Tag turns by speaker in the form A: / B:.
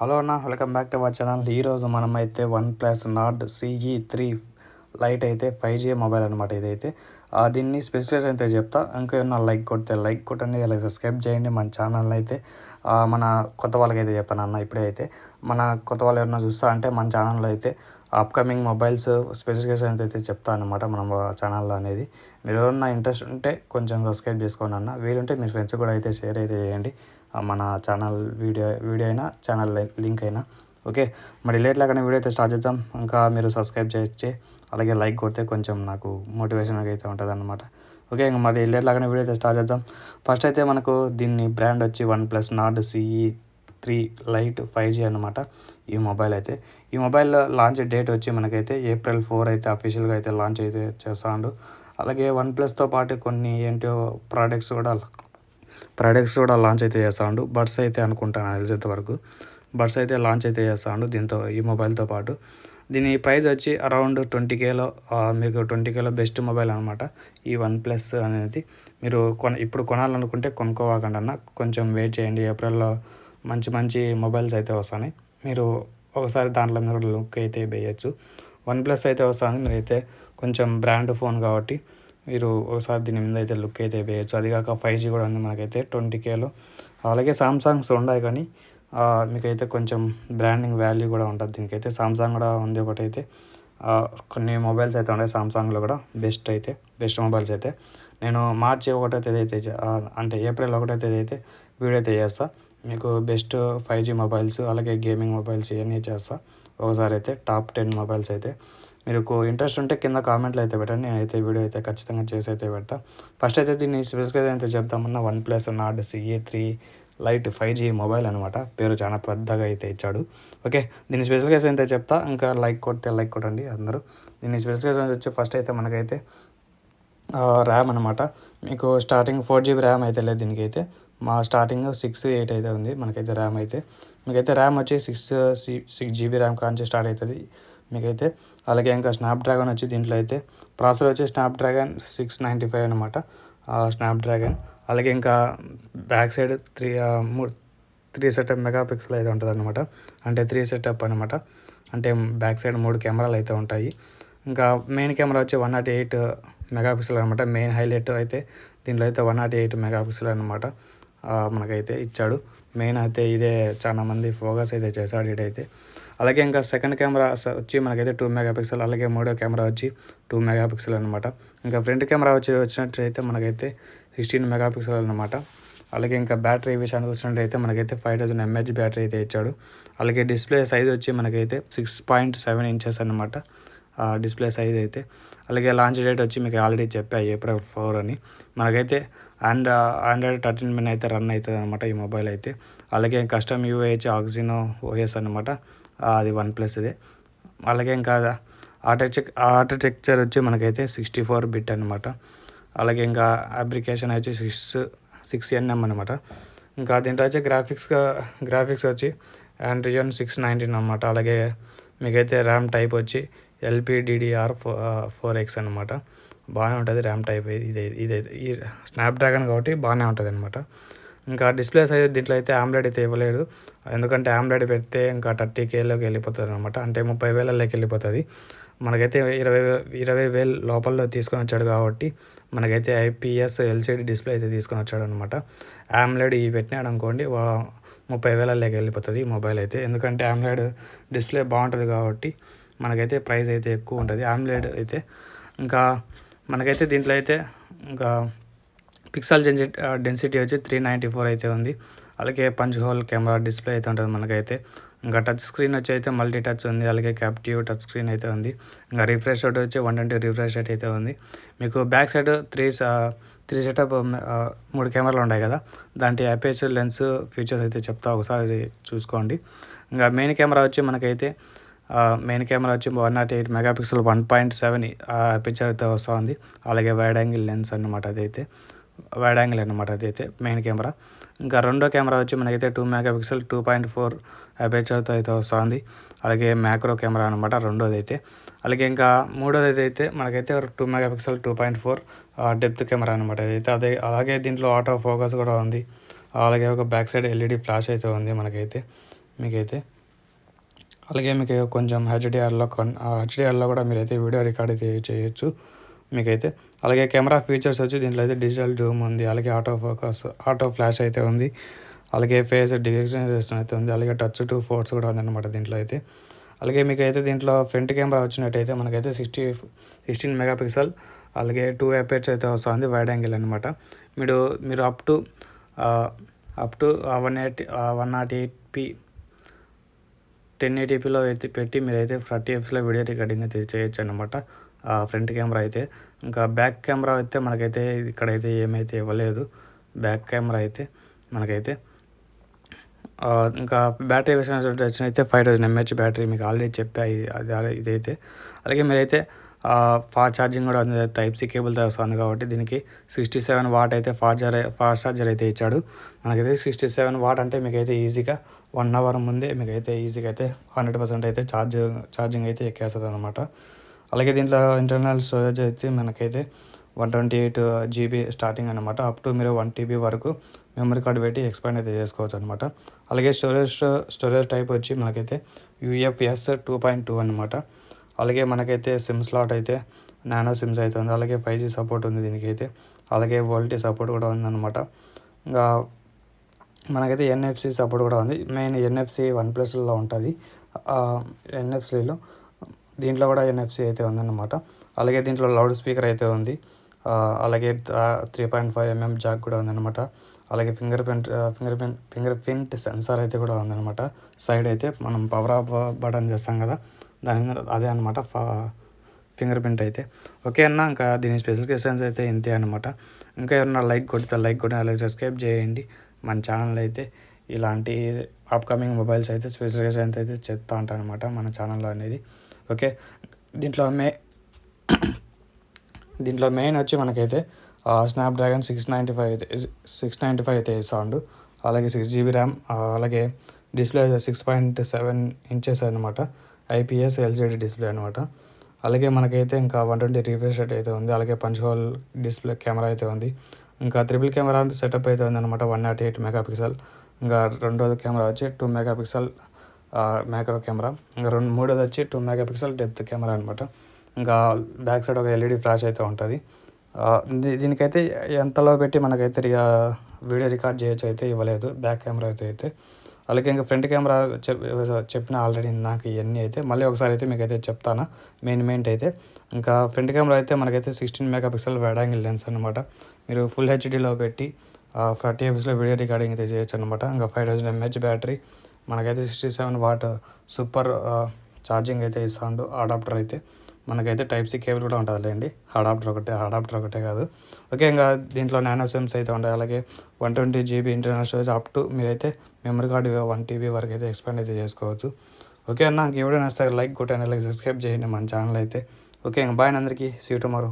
A: Hello అన్న, welcome back to our channel. ఈరోజు మనమైతే OnePlus నార్డ్ CE3 లైట్ అయితే 5G మొబైల్ అనమాట. ఇదైతే దీన్ని స్పెసిఫికేషన్ అయితే చెప్తా. ఇంకా ఏమన్నా లైక్ కొడితే లైక్ కొట్టండి, అలాగే సబ్స్క్రైబ్ చేయండి మన ఛానల్ అయితే. మన కొత్త వాళ్ళకి అయితే చెప్పాను అన్న. ఇప్పుడే అయితే మన కొత్త వాళ్ళు ఎవరైనా చూస్తా అంటే మన ఛానల్లో అయితే అప్కమింగ్ మొబైల్స్ స్పెసిఫికేషన్ అయితే చెప్తా అనమాట మన ఛానల్లో అనేది. మీరు ఎవరన్నా ఇంట్రెస్ట్ ఉంటే కొంచెం సబ్స్క్రైబ్ చేసుకోండి అన్న. వీలుంటే మీ ఫ్రెండ్స్ కూడా అయితే షేర్ అయితే చేయండి మన ఛానల్ వీడియో అయినా ఛానల్ లింక్ అయినా. ఓకే, మరి లేట్ లాగానే వీడియో అయితే స్టార్ట్ చేద్దాం. ఇంకా మీరు సబ్స్క్రైబ్ చేయొచ్చే, అలాగే లైక్ కొడితే కొంచెం నాకు మోటివేషన్ అయితే ఉంటుంది అనమాట. ఓకే, ఇంకా మరి లేట్ లాగానే వీడియో అయితే స్టార్ట్ చేద్దాం. ఫస్ట్ అయితే మనకు దీన్ని బ్రాండ్ వచ్చి OnePlus Nord CE3 light 5G అనమాట. ఈ మొబైల్ అయితే ఈ మొబైల్ లాంచ్ డేట్ వచ్చి మనకైతే April 4 అయితే అఫీషియల్గా అయితే లాంచ్ అయితే చేస్తాడు. అలాగే OnePlusతో పాటు కొన్ని ఏంటో ప్రోడక్ట్స్ కూడా లాంచ్ అయితే చేస్తాడు. బడ్స్ అయితే అనుకుంటాను తెలిసేంత వరకు బడ్స్ అయితే లాంచ్ అయితే చేస్తాడు దీంతో, ఈ మొబైల్తో పాటు. దీని ప్రైస్ వచ్చి అరౌండ్ 20Kలో మీకు 20Kలో బెస్ట్ మొబైల్ అనమాట ఈ OnePlus అనేది. మీరు ఇప్పుడు కొనాలనుకుంటే కొనుక్కోవాకండి అన్న, కొంచెం వెయిట్ చేయండి. ఏప్రిల్లో మంచి మంచి మొబైల్స్ అయితే వస్తాయి. మీరు ఒకసారి దాంట్లో మీరు లుక్ అయితే వేయచ్చు. OnePlus అయితే వస్తుంది, మీరైతే కొంచెం బ్రాండ్ ఫోన్ కాబట్టి మీరు ఒకసారి దీని మీద అయితే లుక్ అయితే వేయచ్చు. అది కాక 5G కూడా ఉంది మనకైతే 20Kలో. అలాగే సామ్సంగ్స్ ఉన్నాయి, కానీ మీకైతే కొంచెం బ్రాండింగ్ వాల్యూ కూడా ఉంటుంది దీనికైతే. సామ్సంగ్ కూడా ఉంది ఒకటైతే. కొన్ని మొబైల్స్ అయితే ఉన్నాయి సామ్సంగ్లో కూడా బెస్ట్ మొబైల్స్ అయితే. నేను మార్చి 1వ తేదీ అయితే అంటే April 1వ తేదీ అయితే వీడియో అయితే చేస్తా. మీకు బెస్ట్ 5G మొబైల్స్ అలాగే గేమింగ్ మొబైల్స్ ఇవన్నీ చేస్తా. ఒకసారి అయితే టాప్ 10 మొబైల్స్ అయితే మీకు ఇంట్రెస్ట్ ఉంటే కింద కామెంట్లో అయితే పెట్టండి. నేనైతే వీడియో అయితే ఖచ్చితంగా చేసి అయితే పెడతా. ఫస్ట్ అయితే దీన్ని స్పెసిఫికేషన్ అయితే చెప్తామన్న. OnePlus Nord CE3 light 5G mobile అనమాట. పేరు చాలా పెద్దగా అయితే ఇచ్చాడు. ఓకే, దీని స్పెసిఫికేషన్ అయితే చెప్తా. ఇంకా లైక్ కొడితే లైక్ కొట్టండి అందరూ. దీని స్పెసిఫికేషన్ వచ్చి ఫస్ట్ అయితే మనకైతే ర్యామ్ అనమాట. మీకు స్టార్టింగ్ 4GB ర్యామ్ అయితే లేదు దీనికైతే. మా స్టార్టింగ్ 6, 8 అయితే ఉంది మనకైతే ర్యామ్ అయితే. మీకైతే ర్యామ్ వచ్చి 6GB ర్యామ్ కాంచి స్టార్ట్ అవుతుంది మీకైతే. అలాగే ఇంకా స్నాప్డ్రాగన్ వచ్చి దీంట్లో అయితే ప్రాసెసర్ వచ్చి స్నాప్డ్రాగన్ 695 అనమాట స్నాప్డ్రాగన్. అలాగే ఇంకా బ్యాక్ సైడ్ 3 సెటప్ మెగాపిక్సెల్ అయితే ఉంటుంది అనమాట. అంటే 3 సెటప్ అనమాట. అంటే బ్యాక్ సైడ్ 3 కెమెరాలు అయితే ఉంటాయి. ఇంకా మెయిన్ కెమెరా వచ్చి 108 మెగాపిక్సెల్ అనమాట. మెయిన్ హైలైట్ అయితే దీంట్లో అయితే 108 మెగాపిక్సెల్ అనమాట మనకైతే ఇచ్చాడు. మెయిన్ అయితే ఇదే చాలా మంది ఫోకస్ అయితే చేశాడు ఇదైతే. అలాగే ఇంకా సెకండ్ కెమెరా వచ్చి మనకైతే 2 మెగాపిక్సెల్. అలాగే మూడో కెమెరా వచ్చి 2 మెగాపిక్సెల్ అనమాట. ఇంకా ఫ్రంట్ కెమెరా వచ్చినట్టయితే మనకైతే 16 మెగాపిక్సెల్ అనమాట. అలాగే ఇంకా బ్యాటరీ విషయానికి వచ్చినట్టయితే మనకైతే 5000 mAh బ్యాటరీ అయితే ఇచ్చాడు. అలాగే డిస్ప్లే సైజ్ వచ్చి మనకైతే 6.7 ఇంచెస్ అనమాట డిస్ప్లే సైజ్ అయితే. అలాగే లాంచ్ డేట్ వచ్చి మీకు ఆల్రెడీ చెప్పా April 4 అని. మనకైతే Android 13 మీద అయితే రన్ అవుతుంది అనమాట ఈ మొబైల్ అయితే. అలాగే కస్టమ్ UI వచ్చి ఆక్సినో OS అనమాట, అది OnePlus ఇదే. అలాగే ఇంకా ఆర్కిటెక్చర్ వచ్చి మనకైతే 64-bit అనమాట. అలాగే ఇంకా అప్లికేషన్ వచ్చి 6nm అనమాట. ఇంకా దీంట్లో వచ్చి గ్రాఫిక్స్ వచ్చి Adreno 619 అనమాట. అలాగే మీకైతే ర్యామ్ టైప్ వచ్చి LPDDR4X అనమాట. బాగానే ఉంటుంది ర్యామ్ టైప్. ఇదైతే ఈ స్నాప్డ్రాగన్ కాబట్టి బాగానే ఉంటుంది అనమాట. ఇంకా డిస్ప్లే సైజ్ దీంట్లో అయితే AMOLED అయితే ఇవ్వలేదు, ఎందుకంటే AMOLED పెడితే ఇంకా 30Kలోకి వెళ్ళిపోతుంది అనమాట. అంటే 30,000లోకి వెళ్ళిపోతుంది. మనకైతే 20,000 లోపల తీసుకొని వచ్చాడు కాబట్టి మనకైతే IPS LCD డిస్ప్లే అయితే తీసుకొని వచ్చాడు అనమాట. AMOLED ఇవి పెట్టినాడు అనుకోండి 30,000లోకి వెళ్ళిపోతుంది మొబైల్ అయితే. ఎందుకంటే AMOLED డిస్ప్లే బాగుంటుంది కాబట్టి మనకైతే ప్రైస్ అయితే ఎక్కువ ఉంటుంది AMOLED అయితే. ఇంకా మనకైతే దీంట్లో అయితే ఇంకా పిక్సెల్ డెన్సిటీ వచ్చి 394 అయితే ఉంది. అలాగే పంచ్ హోల్ కెమెరా డిస్ప్లే అయితే ఉంటుంది మనకైతే. ఇంకా టచ్ స్క్రీన్ వచ్చి అయితే మల్టీ టచ్ ఉంది. అలాగే క్యాప్టివ్ టచ్ స్క్రీన్ అయితే ఉంది. ఇంకా రిఫ్రెష్ రేట్ వచ్చి 120 రిఫ్రెష్ రేట్ అయితే ఉంది. మీకు బ్యాక్ సైడ్ 3 సెటప్ 3 కెమెరాలు ఉన్నాయి కదా, దాంట్లో అపేచర్ లెన్స్ ఫీచర్స్ అయితే చెప్తా, ఒకసారి చూసుకోండి. ఇంకా మెయిన్ కెమెరా వచ్చి మనకైతే 108 మెగాపిక్సెల్ 1.7 పిక్చర్ అయితే వస్తుంది. అలాగే వైడ్ యాంగిల్ లెన్స్ అనమాట, అదైతే మెయిన్ కెమెరా. ఇంకా రెండో కెమెరా వచ్చి మనకైతే 2 మెగాపిక్సెల్ 2.4 అపేచర్తో అయితే వస్తుంది. అలాగే మ్యాక్రో కెమెరా అనమాట రెండోది అయితే. అలాగే ఇంకా మూడోది అయితే మనకైతే 2 మెగాపిక్సెల్ 2.4 డెప్త్ కెమెరా అనమాట అదైతే. అలాగే దీంట్లో ఆటో ఫోకస్ కూడా ఉంది. అలాగే ఒక బ్యాక్ సైడ్ LED ఫ్లాష్ అయితే ఉంది మనకైతే. మీకైతే. అలాగే మీకు కొంచెం హెచ్డిఆర్లో కూడా మీరైతే వీడియో రికార్డ్ అయితే చేయొచ్చు మీకైతే. అలాగే కెమెరా ఫీచర్స్ వచ్చి దీంట్లో అయితే డిజిటల్ జూమ్ ఉంది, అలాగే ఆటో ఫోకస్, ఆటో ఫ్లాష్ అయితే ఉంది, అలాగే ఫేస్ డిటెక్షన్ అయితే ఉంది, అలాగే టచ్ టు ఫోర్స్ కూడా ఉందన్నమాట దీంట్లో అయితే. అలాగే మీకైతే దీంట్లో ఫ్రంట్ కెమెరా వచ్చినట్టయితే మనకైతే 16 మెగాపిక్సెల్, అలాగే 2 ఎపేర్స్ అయితే వస్తుంది వైడ్ యాంగిల్ అనమాట. మీరు అప్ టు 108p 1080pలో అయితే పెట్టి మీరైతే 40 fpsలో వీడియో రికార్డింగ్ అయితే చేయొచ్చు అనమాట ఫ్రంట్ కెమెరా అయితే. ఇంకా బ్యాక్ కెమెరా అయితే మనకైతే ఇక్కడైతే ఏమైతే ఇవ్వలేదు బ్యాక్ కెమెరా అయితే మనకైతే. ఇంకా బ్యాటరీ విషయానికి వచ్చినైతే 5000 mAh బ్యాటరీ మీకు ఆల్రెడీ చెప్పాయి ఇదైతే. అలాగే మీరైతే ఫాస్ట్ ఛార్జింగ్ కూడా ఉంది, టైప్-C కేబుల్తో వస్తుంది కాబట్టి దీనికి 67 వాట్ అయితే ఫాస్ట్ ఛార్జర్ అయితే ఇచ్చాడు మనకైతే. 67 వాట్ అంటే మీకైతే ఈజీగా 1 అవర్ ముందే మీకైతే ఈజీగా అయితే 100% అయితే ఛార్జింగ్ అయితే ఎక్కేస్తుంది అనమాట. అలాగే దీంట్లో ఇంటర్నల్ స్టోరేజ్ వచ్చి మనకైతే 128 GB స్టార్టింగ్ అనమాట. అప్ టు మీరు 1 TB వరకు మెమరీ కార్డు పెట్టి ఎక్స్పాండ్ అయితే చేసుకోవచ్చు అనమాట. అలాగే స్టోరేజ్ టైప్ వచ్చి మనకైతే UFS 2.2 అనమాట. అలాగే మనకైతే సిమ్ స్లాట్ అయితే నానో సిమ్స్ అయితే ఉంది, అలాగే 5G సపోర్ట్ ఉంది దీనికైతే, అలాగే వోల్టీ సపోర్ట్ కూడా ఉందన్నమాట. ఇంకా మనకైతే NFC సపోర్ట్ కూడా ఉంది. మెయిన్ NFC OnePlusలో ఉంటుంది, ఎన్ఎఫ్సిలో దీంట్లో కూడా NFC అయితే ఉందన్నమాట. అలాగే దీంట్లో లౌడ్ స్పీకర్ అయితే ఉంది, అలాగే 3.5mm జాక్ కూడా ఉందన్నమాట. అలాగే ఫింగర్ ప్రింట్ సెన్సార్ అయితే కూడా ఉందన్నమాట. సైడ్ అయితే మనం పవర్ ఆఫ్ బటన్ చేస్తాం కదా దాని మీద అదే అనమాట ఫింగర్ ప్రింట్ అయితే. ఓకే అన్న, ఇంకా దీని స్పెసిఫికేషన్స్ అయితే ఇంతే అనమాట. ఇంకా ఏమన్నా లైక్ కొడితే అలాగే సబ్స్క్రైబ్ చేయండి మన ఛానల్ అయితే. ఇలాంటి అప్కమింగ్ మొబైల్స్ అయితే స్పెసిఫికేషన్స్ అయితే చెప్తా ఉంటాను అనమాట మన ఛానల్లో అనేది. ఓకే, దీంట్లో మెయిన్ వచ్చి మనకైతే స్నాప్డ్రాగన్ 695 అయితే సౌండ్, అలాగే 6GB ర్యామ్, అలాగే డిస్ప్లే 6.7 ఇంచెస్ అనమాట, IPS LCD డిస్ప్లే అనమాట. అలాగే మనకైతే ఇంకా 120 రిఫ్రెష్ రేట్ అయితే ఉంది, అలాగే పంచ్ హోల్ డిస్ప్లే కెమెరా అయితే ఉంది, ఇంకా ట్రిపుల్ కెమెరా సెటప్ అయితే ఉంది అనమాట 108 మెగాపిక్సెల్. ఇంకా రెండోది కెమెరా వచ్చి 2 మెగాపిక్సెల్ మ్యాక్రో కెమెరా, ఇంకా మూడోది వచ్చి 2 మెగాపిక్సెల్ డెప్త్ కెమెరా అనమాట. ఇంకా బ్యాక్ సైడ్ ఒక LED ఫ్లాష్ అయితే ఉంటుంది. దీనికైతే ఎంతలో పెట్టి మనకైతే వీడియో రికార్డ్ చేయొచ్చు అయితే ఇవ్వలేదు బ్యాక్ కెమెరా అయితే. అలాగే ఇంకా ఫ్రంట్ కెమెరా చెప్పిన ఆల్రెడీ నాకు ఇవన్నీ అయితే మళ్ళీ ఒకసారి అయితే మీకు అయితే చెప్తాను మెయిన్ అయితే. ఇంకా ఫ్రంట్ కెమెరా అయితే మనకైతే 16 మెగాపిక్సెల్ వైడ్ యాంగిల్ లెన్స్ అనమాట. మీరు ఫుల్ హెచ్డీలో పెట్టి 40 fpsలో వీడియో రికార్డింగ్ అయితే చేయొచ్చు అనమాట. ఇంకా 5000 mAh బ్యాటరీ, మనకైతే 67 వాట్ సూపర్ ఛార్జింగ్ అయితే ఇస్తాడు అడాప్టర్ అయితే. మనకైతే టైప్-C కేబుల్ కూడా ఉంటుందిలేండి, అడాప్టర్ ఒకటే కాదు. ఓకే, ఇంకా దీంట్లో నానో సిమ్స్ అయితే ఉంటాయి, అలాగే 120GB internal storage, up to మీరైతే మెమరీ కార్డు 1 TB వరకు అయితే ఎక్స్పాండ్ అయితే చేసుకోవచ్చు. ఓకే అన్న, నాకు ఈ వీడియో నచ్చితే లైక్ కొట్టండి, అలాగే సబ్స్క్రైబ్ చేయండి మన ఛానల్ అయితే. ఓకే, ఇంకా బాయ్ అందరికీ, సీ యూ టుమారో.